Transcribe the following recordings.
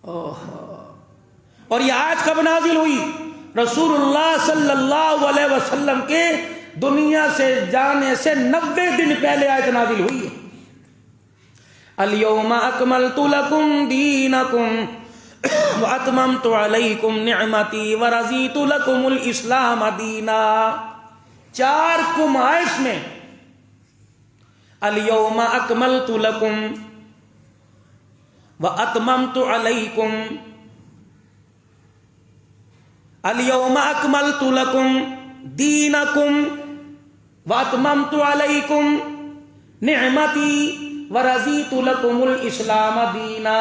اور یہ آیت کب نازل ہوئی؟ رسول اللہ صلی اللہ علیہ وسلم کے دنیا سے جانے سے 90 دن پہلے آیت نازل ہوئی ہے۔ الیوم اکملت لکم دینکم واتممت علیکم نعمتی ورضیت لکم الاسلام دینا۔ 4 کم ہے اس میں۔ الیوم اکملت لکم واتممت علیکم، الیوم اکملت لکم دینکم واتممت علیکم نعمتی ورضیت لکم الاسلام دینا۔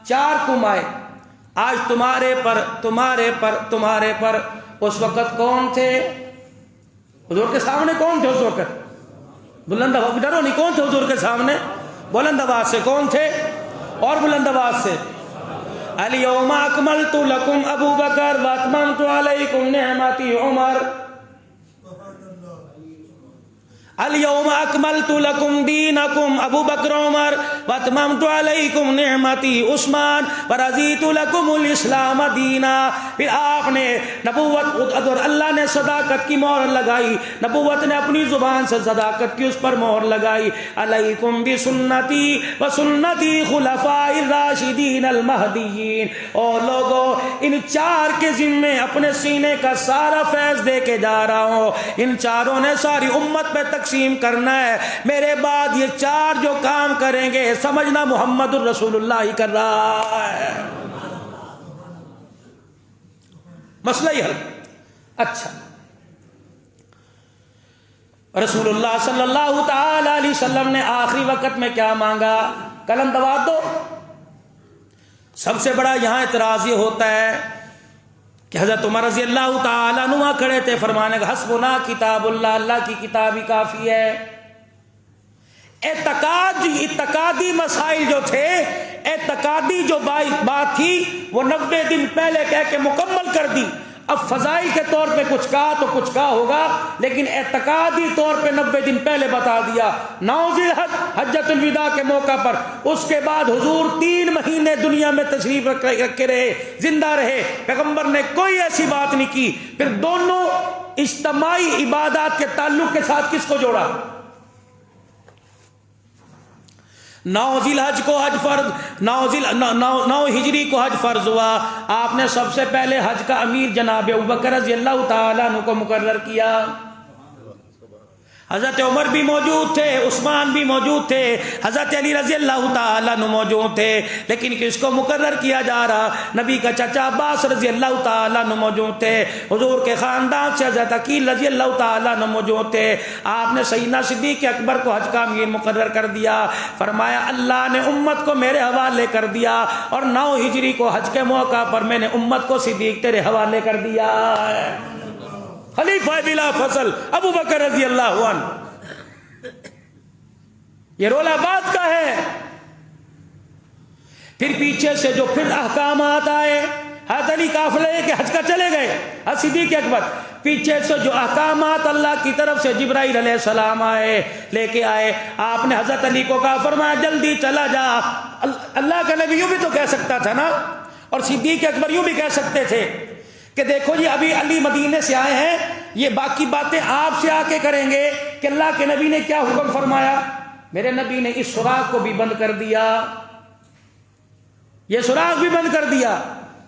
4 کم آئے۔ آج تمہارے پر اس وقت کون تھے؟ حضور کے سامنے کون تھے اس وقت؟ بلند آواز، ڈرو نہیں، کون تھے حضور کے سامنے؟ بلند آواز سے کون تھے؟ اور بلند آواز سے۔ الیوم اکملت لکم ابو بکر واتممت علیکم نعمتی عمر، الیوم اکملت لکم دینکم ابو بکر عمر واتممت علیکم نعمتی عثمان ورضیت لکم الاسلام دینا۔ پھر آپ نے نبوت، اور اللہ نے صداقت کی مہر لگائی، نبوت نے اپنی زبان سے صداقت کی اس پر مہر لگائی۔ علیکم بسنتی وسنتی خلفاء الراشدین المہدیین۔ اور لوگوں، ان 4 کے ذمے اپنے سینے کا سارا فیض دے کے جا رہا ہوں۔ ان 4 نے ساری امت پہ تقسیم کرنا ہے۔ میرے بعد یہ 4 جو کام کریں گے، سمجھنا محمد الرسول اللہ ہی کر رہا ہے۔ مسئلہ ہی حل۔ اچھا، رسول اللہ صلی اللہ تعالی علیہ وسلم نے آخری وقت میں کیا مانگا؟ قلم دبا دو۔ سب سے بڑا یہاں اعتراض یہ ہوتا ہے کہ حضرت عمر رضی اللہ تعالیٰ عنہ کھڑے تھے، فرمانے کا حسبنا کتاب اللہ، اللہ کی کتاب ہی کافی ہے۔ اعتقادی مسائل جو تھے، اعتقادی جو بات تھی، وہ 90 دن پہلے کہہ کے مکمل کر دی۔ اب فضائل کے طور پہ کچھ کہا تو کچھ کہا ہوگا، لیکن اعتقادی طور پہ 90 دن پہلے بتا دیا۔ 9 ذی الحج، حجۃ الوداع کے موقع پر، اس کے بعد حضور 3 مہینے دنیا میں تشریف رکھے رہے، زندہ رہے، پیغمبر نے کوئی ایسی بات نہیں کی۔ پھر دونوں اجتماعی عبادات کے تعلق کے ساتھ کس کو جوڑا؟ 9 ذی الحج کو حج فرض، 9 ہجری کو حج فرض ہوا۔ آپ نے سب سے پہلے حج کا امیر جناب ابوبکر رضی اللہ تعالیٰ عنہ کو مقرر کیا۔ حضرت عمر بھی موجود تھے، عثمان بھی موجود تھے، حضرت علی رضی اللہ تعالیٰ عنہ موجود تھے، لیکن کس کو مقرر کیا جا رہا؟ نبی کا چچا عباس رضی اللہ تعالیٰ عنہ موجود تھے، حضور کے خاندان سے حضرت عقیل رضی اللہ تعالیٰ عنہ موجود تھے۔ آپ نے سیدنا صدیق اکبر کو حج کا امیر مقرر کر دیا، فرمایا اللہ نے امت کو میرے حوالے کر دیا، اور 9 ہجری کو حج کے موقع پر میں نے امت کو صدیق تیرے حوالے کر دیا۔ خلیفہ بلا فصل ابو بکر رضی اللہ عنہ۔ یہ رولا بات کا ہے۔ پھر پیچھے سے جو پھر احکامات آئے، حضرت علی قافلے کے حج کا چلے گئے، حضرت صدیق اکبر، پیچھے سے جو احکامات اللہ کی طرف سے جبرائیل علیہ السلام لے کے آئے، آپ نے حضرت علی کو کہا، فرمایا جلدی چلا جا۔ اللہ کا نبی یوں بھی تو کہہ سکتا تھا نا، اور صدیق اکبر یوں بھی کہہ سکتے تھے کہ دیکھو جی ابھی علی مدینے سے آئے ہیں، یہ باقی باتیں آپ سے آ کے کریں گے کہ اللہ کے نبی نے کیا حکم فرمایا۔ میرے نبی نے اس سراغ کو بھی بند کر دیا، یہ سراغ بھی بند کر دیا۔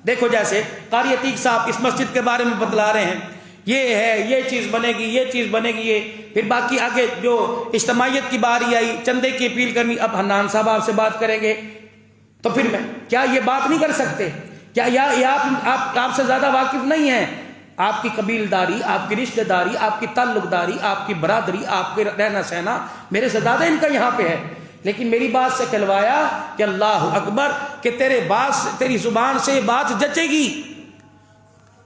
دیکھو جیسے قاری عتیق صاحب اس مسجد کے بارے میں بتلا رہے ہیں، یہ ہے، یہ چیز بنے گی، یہ چیز بنے گی، یہ پھر باقی آگے جو اجتماعیت کی باری آئی، چندے کی اپیل کرنی، اب حنان صاحب آپ سے بات کریں گے، تو پھر میں کیا یہ بات نہیں کر سکتے؟ کیا یہ آپ سے زیادہ واقف نہیں ہیں؟ آپ کی قبیلداری، آپ کی رشتہ داری، آپ کی تعلق داری، آپ کی برادری، آپ کے رہنا سہنا میرے سے زیادہ ان کا یہاں پہ ہے، لیکن میری بات سے کہلوایا کہ اللہ اکبر، کہ تیری زبان سے یہ بات جچے گی،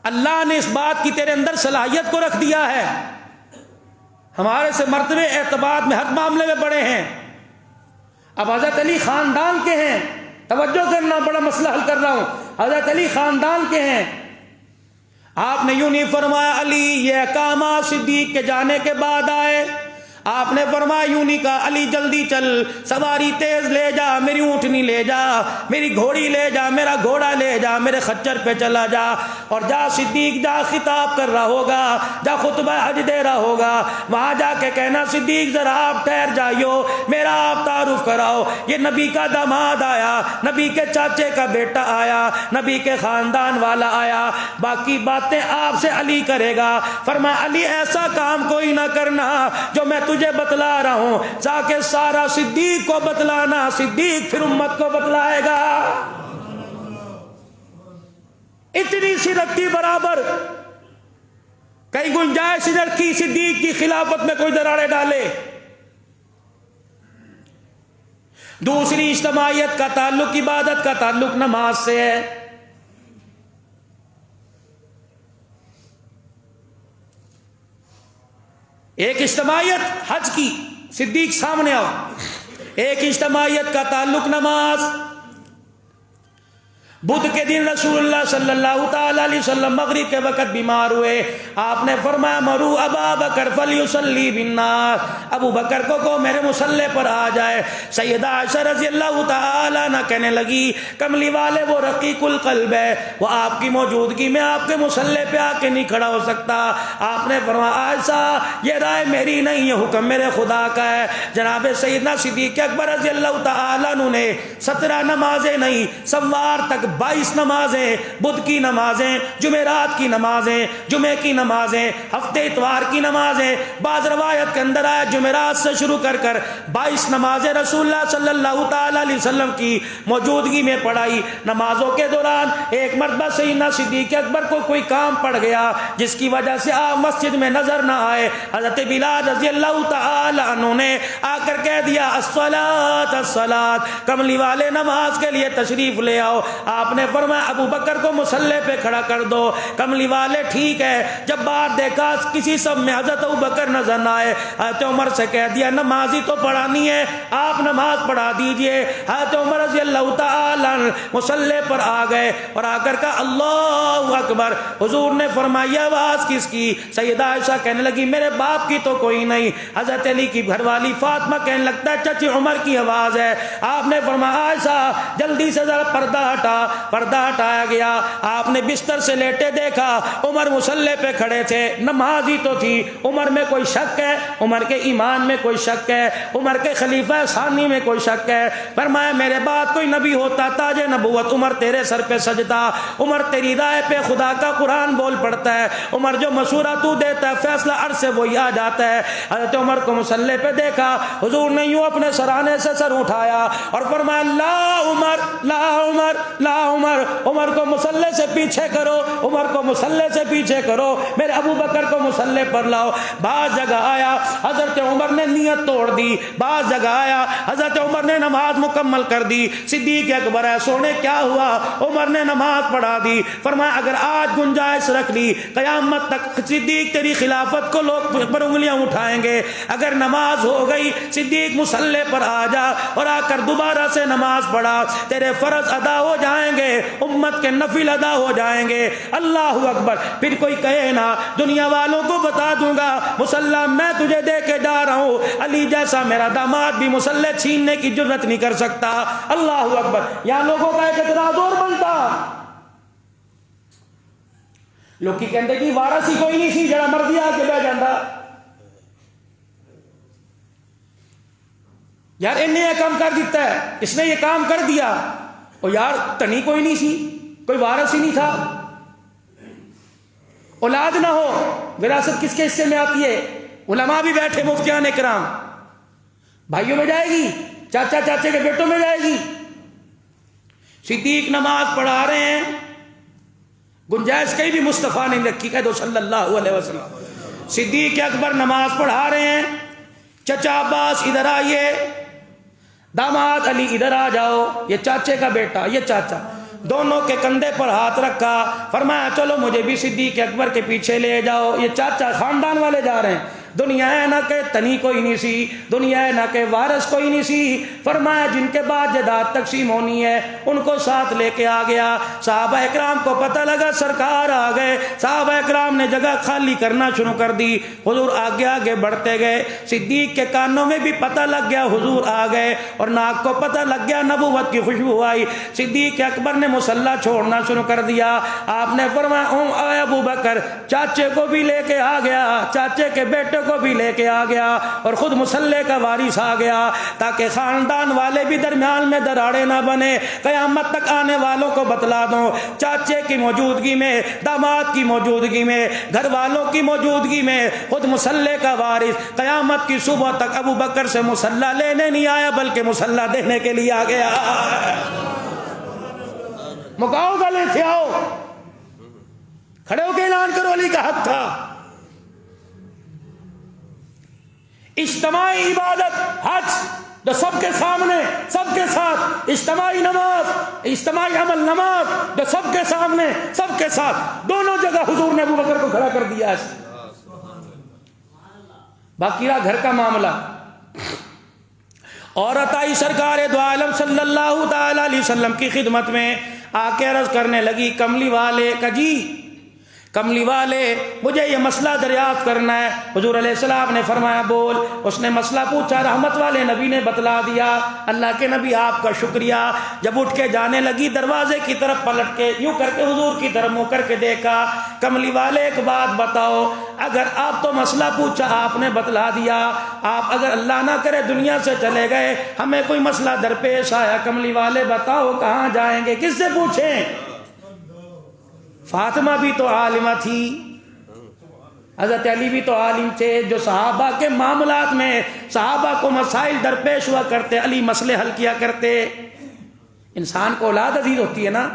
اللہ نے اس بات کی تیرے اندر صلاحیت کو رکھ دیا ہے۔ ہمارے سے مرتبے اعتبار میں ہر معاملے میں بڑے ہیں۔ اب حضرت علی خاندان کے ہیں، توجہ کرنا، بڑا مسئلہ حل کر رہا ہوں، حضرت علی خاندان کے ہیں۔ آپ نے یوں نہیں فرمایا علی یہ احکامات صدیق کے جانے کے بعد آئے، آپ نے فرمایا یوں نہیں کہا علی جلدی چل، سواری تیز لے جا، میری اونٹنی لے جا، میری گھوڑی لے جا، میرا گھوڑا لے جا، میرے خچر پہ چلا جا اور جا صدیق جا خطاب کر رہا ہوگا، جا خطبہ حج دے رہا ہوگا، وہاں جا کے کہنا صدیق ذرا آپ ٹھہر جائیو، میرا آپ تعارف کراؤ، یہ نبی کا داماد آیا، نبی کے چاچے کا بیٹا آیا، نبی کے خاندان والا آیا، باقی باتیں آپ سے علی کرے گا۔ فرمایا علی ایسا کام کوئی نہ کرنا جو میں تجھے بتلا رہا ہوں، جا کے سارا صدیق کو بتلانا، صدیق پھر امت کو بتلائے گا۔ اتنی سی رکھی برابر، کئی گنجائش ادھر کی صدیق کی خلافت میں کوئی دراڑے ڈالے۔ دوسری اجتماعیت کا تعلق، عبادت کا تعلق نماز سے ہے۔ ایک اجتماعیت حج کی، صدیق سامنے آؤ، ایک اجتماعیت کا تعلق نماز۔ بدھ کے دن رسول اللہ صلی اللہ تعالی علیہ وسلم مغرب کے وقت بیمار ہوئے، آپ نے فرمایا مرو ابا بکر فلیصلی بالناس، ابو بکر کو میرے مصلی پر آ جائے۔ سیدہ عائشہ رضی اللہ تعالی عنہ کہنے لگی کملی والے وہ رقیق القلب ہے، وہ آپ کی موجودگی میں آپ کے مصلی پہ آ کے نہیں کھڑا ہو سکتا۔ آپ نے فرمایا عائشہ یہ رائے میری نہیں ہے، حکم میرے خدا کا ہے۔ جناب سیدنا صدیق اکبر رضی اللہ تعالی عنہ نے 17 نمازیں نہیں، سوار تک 22 نمازیں، بدھ کی نمازیں، جمعرات کی نمازیں، جمعے کی نمازیں، ہفتے اتوار کی نمازیں، بعض روایت کے اندر آیا جمعرات سے شروع کر 22 نمازیں رسول اللہ صلی اللہ تعالی علیہ وسلم کی موجودگی میں پڑھائی۔ نمازوں کے دوران ایک مرتبہ سیدنا صدیق اکبر کو کوئی کام پڑ گیا جس کی وجہ سے آپ مسجد میں نظر نہ آئے۔ حضرت بلال رضی اللہ تعالی عنہ نے آ کر کہہ دیا الصلاۃ الصلاۃ، کملی والے نماز کے لیے تشریف لے آؤ۔ آپ نے فرمایا ابو بکر کو مصلی پہ کھڑا کر دو۔ کملی والے ٹھیک ہے، جب باہر دیکھا کسی سب میں حضرت ابو بکر نظر نہ آئے، حضرت عمر سے کہہ دیا نماز ہی تو پڑھانی ہے، آپ نماز پڑھا دیجئے۔ حضرت عمر رضی اللہ تعالی عنہ مصلی پر آ گئے اور آ کر کہا اللہ اکبر۔ حضور نے فرمایا آواز کس کی؟ سیدہ عائشہ کہنے لگی میرے باپ کی تو کوئی نہیں۔ حضرت علی کی گھر والی فاطمہ کہنے لگتا ہے چچی عمر کی آواز ہے۔ آپ نے فرمایا عائشہ جلدی سے ذرا پردہ ہٹا۔ پردہ ہٹایا گیا، آپ نے بستر سے لیٹے دیکھا عمر مصلی پہ کھڑے تھے، نماز ہی تو تھی۔ عمر میں کوئی شک ہے؟ عمر کے ایمان میں کوئی شک ہے؟ عمر کے خلیفہ ثانی میں کوئی شک ہے؟ فرمایا میرے بعد کوئی نبی ہوتا تاج نبوت عمر تیرے سر پہ سجدہ، عمر تیری رائے پہ خدا کا قرآن بول پڑتا ہے، عمر جو مشورہ تو دیتا ہے فیصلہ عرض سے وہی آ جاتا ہے۔ حضرت عمر کو مصلی پہ دیکھا، حضور نے یوں اپنے سرانے سے سر اٹھایا اور فرمایا لا عمر لا عمر لا عمر، عمر کو مصلی سے پیچھے کرو، عمر کو مصلی سے پیچھے کرو، میرے ابو بکر کو مصلی پر لاؤ۔ بعض جگہ آیا حضرت عمر نے نیت توڑ دی، بعض جگہ آیا حضرت عمر نے نماز مکمل کر دی۔ صدیق اکبر ہے سونے کیا ہوا؟ عمر نے نماز پڑھا دی۔ فرمایا اگر آج گنجائش رکھ لی قیامت تک صدیق تیری خلافت کو لوگ پر انگلیاں اٹھائیں گے۔ اگر نماز ہو گئی صدیق مصلی پر آ جا اور آ کر دوبارہ سے نماز پڑھا، تیرے فرض ادا ہو جائیں گے، امت کے نفل ادا ہو جائیں گے۔ اللہ اکبر۔ پھر کوئی کہے نا دنیا والوں کو بتا دوں گا مصلی میں تجھے دے کے جا رہا ہوں، علی جیسا میرا داماد بھی مصلی چھیننے کی جرت نہیں کر سکتا۔ اللہ اکبر۔ یہاں لوگوں کا ایک اعتراض اور بنتا، لوگ کی کہتے کہ وارث ہی کوئی نہیں سی جڑا مرضی آ کے بہ جاندہ۔ یار انہیں یہ کام کر دیتا ہے، اس نے یہ کام کر دیا، اور یار تنی کوئی نہیں سی، کوئی وارث ہی نہیں تھا، اولاد نہ ہو، وراثت کس کے حصے میں آتی ہے؟ علماء بھی بیٹھے مفتیان اکرام، بھائیوں میں جائے گی، چاچا چاچے کے بیٹوں میں جائے گی۔ صدیق نماز پڑھا رہے ہیں، گنجائش کہیں بھی مصطفیٰ نے رکھی، کہہ دو صلی اللہ علیہ وسلم۔ صدیق اکبر نماز پڑھا رہے ہیں، چچا عباس ادھر آئیے، داماد علی ادھر آ جاؤ، یہ چاچے کا بیٹا، یہ چاچا، دونوں کے کندھے پر ہاتھ رکھا، فرمایا چلو مجھے بھی صدیق اکبر کے پیچھے لے جاؤ۔ یہ چاچا خاندان والے جا رہے ہیں، دنیا نہ کہ تنی کوئی نہیں سی، دنیا نہ کہ وارث کوئی نہیں سی۔ فرمایا جن کے بعد جائیداد تقسیم ہونی ہے ان کو ساتھ لے کے آ گیا۔ صحابہ اکرام کو پتہ لگا سرکار آ گئے، صحابہ اکرام نے جگہ خالی کرنا شروع کر دی، حضور آگے آگے بڑھتے گئے۔ صدیق کے کانوں میں بھی پتہ لگ گیا حضور آ گئے، اور ناک کو پتہ لگ گیا نبوت کی خوشبو آئی۔ صدیق اکبر نے مصلی چھوڑنا شروع کر دیا۔ آپ نے فرمایا اے ابو بکر، چاچے کو بھی لے کے آ گیا، چاچے کے بیٹے کو بھی لے کے آ گیا، اور خود مصلی کا وارث آ گیا، تاکہ خاندان والے بھی درمیان میں دراڑے نہ بنے۔ قیامت تک آنے والوں کو بتلا دوں، چاچے کی موجودگی میں، داماد کی موجودگی میں، گھر والوں کی موجودگی میں خود مصلی کا وارث قیامت کی صبح تک ابو بکر سے مصلی لینے نہیں آیا بلکہ مصلی دینے کے لیے آ گیا۔ مکاؤ گلے تھے، آؤ کھڑے ہو کے اعلان کرو علی کا حق تھا۔ اجتماعی عبادت حج جو سب کے سامنے، سب کے ساتھ، اجتماعی نماز، اجتماعی عمل نماز جو سب کے سامنے، سب کے ساتھ، دونوں جگہ حضور نے ابو بکر کو کھڑا کر دیا ہے۔ باقی رہا گھر کا معاملہ۔ عورت آئی سرکار دو عالم صلی اللہ تعالی علیہ وسلم کی خدمت میں، آ کے عرض کرنے لگی کملی والے کا جی، کملی والے مجھے یہ مسئلہ دریافت کرنا ہے۔ حضور علیہ السلام نے فرمایا بول۔ اس نے مسئلہ پوچھا، رحمت والے نبی نے بتلا دیا۔ اللہ کے نبی آپ کا شکریہ۔ جب اٹھ کے جانے لگی دروازے کی طرف پلٹ کے یوں کر کے حضور کی طرف منہ کر کے دیکھا، کملی والے ایک بات بتاؤ، اگر آپ تو مسئلہ پوچھا آپ نے بتلا دیا، آپ اگر اللہ نہ کرے دنیا سے چلے گئے، ہمیں کوئی مسئلہ درپیش آیا، کملی والے بتاؤ کہاں جائیں گے، کس سے پوچھیں؟ فاطمہ بھی تو عالمہ تھی، حضرت علی بھی تو عالم تھے، جو صحابہ کے معاملات میں صحابہ کو مسائل درپیش ہوا کرتے، علی مسئلے حل کیا کرتے۔ انسان کو اولاد عزیز ہوتی ہے نا۔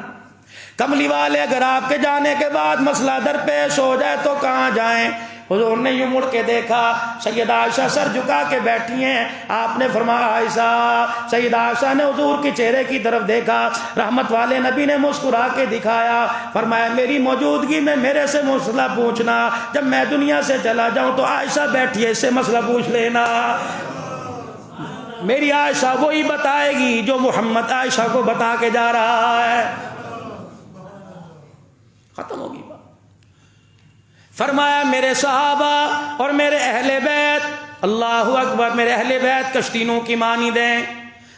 کملی والے اگر آپ کے جانے کے بعد مسئلہ درپیش ہو جائے تو کہاں جائیں؟ حضور نے یوں مڑ کے دیکھا، سیدہ عائشہ سر جھکا کے بیٹھی ہیں۔ آپ نے فرمایا عائشہ، سیدہ عائشہ نے حضور کے چہرے کی طرف دیکھا، رحمت والے نبی نے مسکرا کے دکھایا، فرمایا میری موجودگی میں میرے سے مسئلہ پوچھنا، جب میں دنیا سے چلا جاؤں تو عائشہ بیٹھی ہے، اس سے مسئلہ پوچھ لینا۔ میری عائشہ وہی بتائے گی جو محمد عائشہ کو بتا کے جا رہا ہے۔ ختم ہوگی بات۔ فرمایا میرے صحابہ اور میرے اہل بیت، اللہ اکبر، میرے اہل بیت کشتی نو کی مانند ہیں،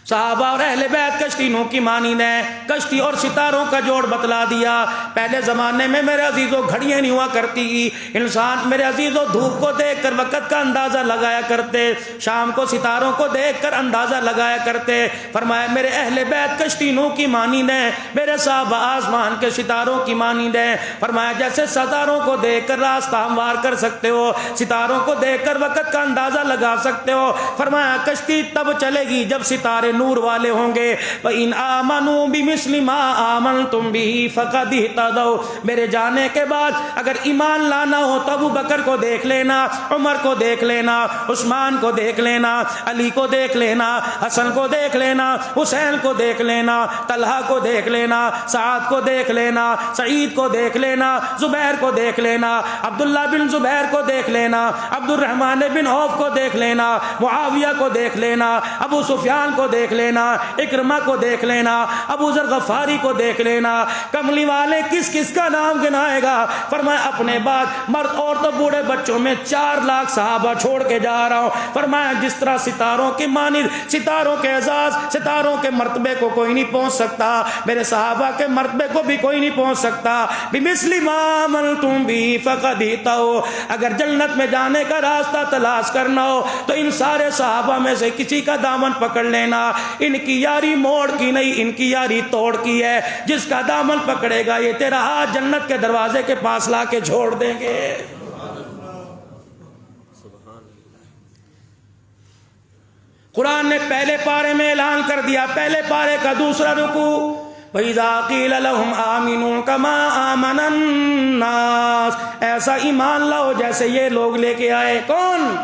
صحابہ اور اہل بیت کشتی نو کی مانند ہیں۔ کشتی اور ستاروں کا جوڑ بتلا دیا۔ پہلے زمانے میں میرے عزیزوں گھڑیاں نہیں ہوا کرتی، انسان میرے عزیزوں دھوپ کو دیکھ کر وقت کا اندازہ لگایا کرتے، شام کو ستاروں کو دیکھ کر اندازہ لگایا کرتے۔ فرمایا میرے اہل بیت کشتی نو کی مانند ہیں، میرے صحابہ آسمان کے ستاروں کی مانند ہیں۔ فرمایا جیسے ستاروں کو دیکھ کر راستہ ہموار کر سکتے ہو، ستاروں کو دیکھ کر وقت کا اندازہ لگا سکتے ہو، فرمایا کشتی تب چلے گی جب ستارے نور والے ہوں گے۔ وَإِنْ آمَنُوا بِمِثْلِ مَا آمَنْتُمْ بِهِ فَقَدِ اهْتَدَوْا۔ میرے جانے کے بعد اگر ایمان لانا ہو تو ابو بکر کو دیکھ لینا، عمر کو دیکھ لینا، عثمان کو دیکھ لینا، علی کو دیکھ لینا، حسن کو دیکھ لینا، حسین کو دیکھ لینا، طلحہ کو دیکھ لینا، سعد کو دیکھ لینا، سعید کو دیکھ لینا، زبیر کو دیکھ لینا، عبداللہ بن زبیر کو دیکھ لینا، عبد الرحمن بن عوف کو دیکھ لینا، معاویہ کو دیکھ لینا، ابو سفیان کو دیکھ لینا، اکرمہ کو دیکھ لینا، ابو ذر غفاری کو دیکھ لینا۔ کملی والے کس کس کا نام گنائے گا؟ فرمایا اپنے بعد مرد عورتوں بوڑھے بچوں میں 4 لاکھ صحابہ چھوڑ کے جا رہا ہوں۔ فرمایا جس طرح ستاروں کی مانند، ستاروں کے اعزاز، ستاروں کے مرتبے کو کوئی نہیں پہنچ سکتا، میرے صحابہ کے مرتبے کو بھی کوئی نہیں پہنچ سکتا۔ بِمِثْلِ مَا آمَنْتُمْ بِهِ فَقَدِ اهْتَدَوْا۔ اگر جنت میں جانے کا راستہ تلاش کرنا ہو تو ان سارے صحابہ میں سے کسی کا دامن پکڑ لینا۔ ان کی یاری موڑ کی نہیں، ان کی یاری توڑ کی ہے۔ جس کا دامن پکڑے گا یہ تیرا ہاتھ جنت کے دروازے کے پاس لا کے چھوڑ دیں گے۔ قرآن نے پہلے پارے میں اعلان کر دیا، پہلے پارے کا دوسرا رکوع، وَإِذَا قِيلَ لَهُمْ آمِنُوا كَمَا آمَنَ النَّاسُ، ایسا ایمان لاؤ جیسے یہ لوگ لے کے آئے۔ کون؟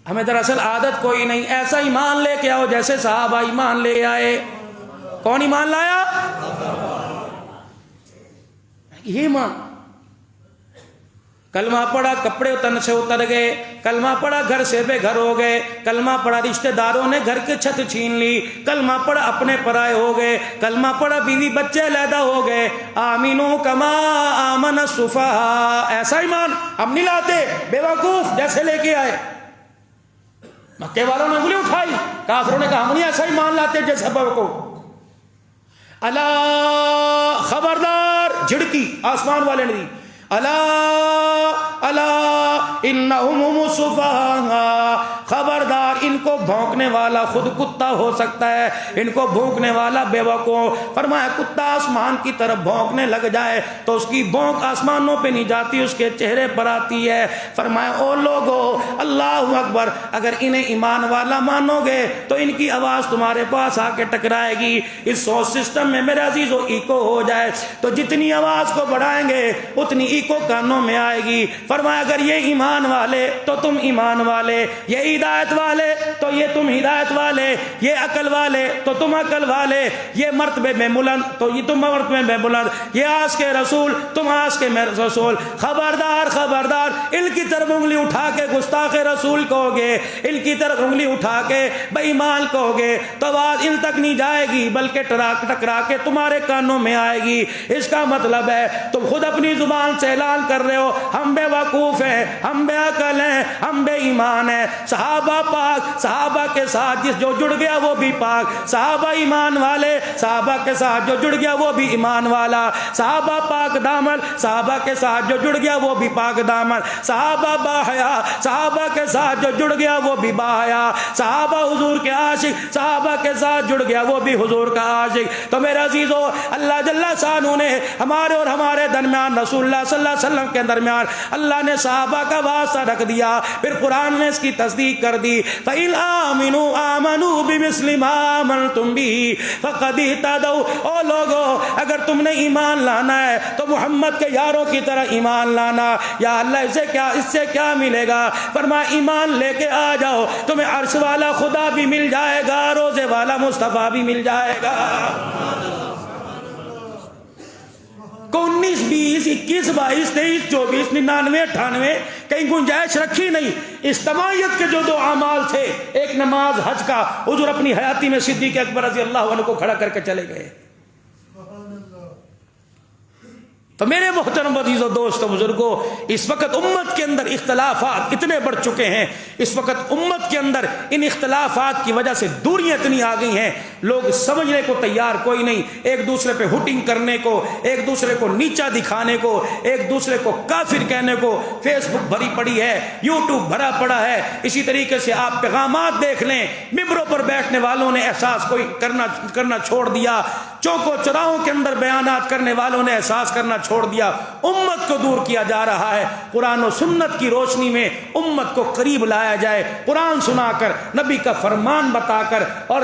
ہمیں دراصل عادت کوئی نہیں، ایسا ایمان لے کے آؤ جیسے صحابہ ایمان لے آئے۔ کون ایمان لایا؟ یہ مان. کلمہ پڑھا کپڑے تن سے اتر گئے، کلمہ پڑھا گھر سے بے گھر ہو گئے، کلمہ پڑھا رشتہ داروں نے گھر کے چھت چھین لی، کلمہ پڑھا اپنے پرائے ہو گئے، کلمہ پڑھا بیوی بچے علیحدہ ہو گئے. آمینو کما آمن السفہاء. ایسا ایمان ہم نہیں لاتے بے وقوف جیسے لے کے آئے. مکے والوں نے انگلی اٹھائی، کافروں نے کہا ہم نہیں ایسا ایمان لاتے جیسے بے وقوف. اللہ خبردار، جھڑکی آسمان والے نے دی، اللہ انہم هم السفہاء. خبردار، ان کو بھونکنے والا خود کتا ہو سکتا ہے، ان کو بھونکنے والا بے وقوف. فرمایا کتا آسمان کی طرف بھونکنے لگ جائے تو اس کی بھونک آسمانوں پہ نہیں جاتی، اس کے چہرے پر آتی ہے. فرمایا او لوگو اللہ اکبر، اگر انہیں ایمان والا مانو گے تو ان کی آواز تمہارے پاس آ کے ٹکرائے گی. اس سوچ سسٹم میں میرے عزیزو ایکو ہو جائے تو جتنی آواز کو بڑھائیں گے اتنی ایکو کانوں میں آئے گی. فرمایا اگر یہ ایمان والے تو تم ایمان والے، یہ ہدایت والے تو یہ تم ہدایت والے، یہ عقل والے تو تم عقل والے، یہ مرتبے میں بلند تو یہ تم مرتبے میں بلند، یہ آس کے رسول تم آس کے رسول. خبردار خبردار، ان کی طرف انگلی اٹھا کے گستاخ رسول کہو گے، ان کی طرف انگلی اٹھا کے بے ایمان کہو گے تو آواز ان تک نہیں جائے گی بلکہ ٹکرا کے تمہارے کانوں میں آئے گی. اس کا مطلب ہے تم خود اپنی زبان سے اعلان کر رہے ہو ہم بے وقوف ہیں، ہم بے عقل ہیں، ہم بے ایمان ہیں. صحابہ پاک، صحابہ کے ساتھ جس جو جڑ گیا وہ بھی پاک، صحابہ ایمان والے، صحابہ کے ساتھ جو جڑ گیا وہ بھی ایمان والا، صحابہ پاک دامن، صحابہ کے ساتھ جو جڑ گیا وہ بھی پاک دامن، صحابہ باحیا، صحابہ کے ساتھ جو جڑ گیا وہ بھی باحیا، صحابہ حضور کے عاشق، صحابہ کے ساتھ جڑ گیا وہ بھی حضور کا عاشق. تو میرے عزیزو اللہ جل شانہ نے ہمارے اور ہمارے درمیان، رسول اللہ صلی اللہ علیہ وسلم کے درمیان اللہ نے صحابہ کا واسطہ رکھ دیا. پھر قرآن نے اس کی تصدیق کر دی، فَإِنْ آمِنُوا آمَنُوا بِمِثْلِ مَا آمَنْتُمْ بِهِ فَقَدِ اهْتَدَوْا. او لوگو اگر تم نے ایمان لانا ہے تو محمد کے یاروں کی طرح ایمان لانا. یا اللہ اس سے کیا ملے گا؟ فرمایا ایمان لے کے آ جاؤ، تمہیں عرش والا خدا بھی مل جائے گا، روزے والا مصطفیٰ بھی مل جائے گا. 19 20 21 22 23 24 99 98 کہیں گنجائش رکھی نہیں. اجتماعیت کے جو دو اعمال تھے، ایک نماز حج کا، حضور اپنی حیاتی میں صدیق اکبر رضی اللہ عنہ کو کھڑا کر کے چلے گئے. تو میرے محترم عزیزو دوستو بزرگو، اس وقت امت کے اندر اختلافات اتنے بڑھ چکے ہیں، اس وقت امت کے اندر ان اختلافات کی وجہ سے دوریاں اتنی آ گئی ہیں، لوگ سمجھنے کو تیار کوئی نہیں، ایک دوسرے پہ ہوٹنگ کرنے کو، ایک دوسرے کو نیچا دکھانے کو، ایک دوسرے کو کافر کہنے کو. فیس بک بھری پڑی ہے، یوٹیوب بھرا پڑا ہے. اسی طریقے سے آپ پیغامات دیکھ لیں، ممبروں پر بیٹھنے والوں نے احساس کوئی کرنا چھوڑ دیا، چوکو چراہوں کے اندر بیانات کرنے والوں نے احساس کرنا چھوڑ دیا. امت کو دور کیا جا رہا ہے. قرآن و سنت کی روشنی میں امت کو قریب لایا جائے، قرآن سنا کر، نبی کا فرمان بتا کر، اور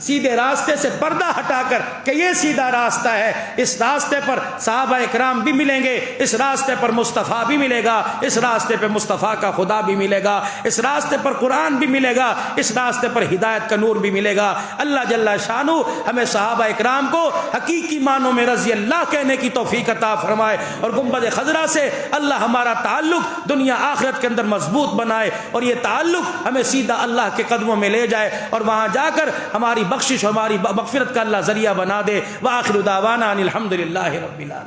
سیدھے راستے سے پردہ ہٹا کر کہ یہ سیدھا راستہ ہے. اس راستے پر صحابہ اکرام بھی ملیں گے، اس راستے پر مصطفیٰ بھی ملے گا، اس راستے پہ مصطفیٰ کا خدا بھی ملے گا، اس راستے پر قرآن بھی ملے گا، اس راستے پر ہدایت کا نور بھی ملے گا. اللہ جل شانہ ہمیں صحابہ اکرام کو حقیقی معنوں میں رضی اللہ کہنے کی توفیق عطا فرمائے، اور گنبد خضرا سے اللہ ہمارا تعلق دنیا آخرت کے اندر مضبوط بنائے، اور یہ تعلق ہمیں سیدھا اللہ کے قدموں میں لے جائے، اور وہاں جا کر ہماری بخشش، ہماری مغفرت کا اللہ ذریعہ بنا دے. وآخر دعوانا ان الحمد للہ رب العالمین.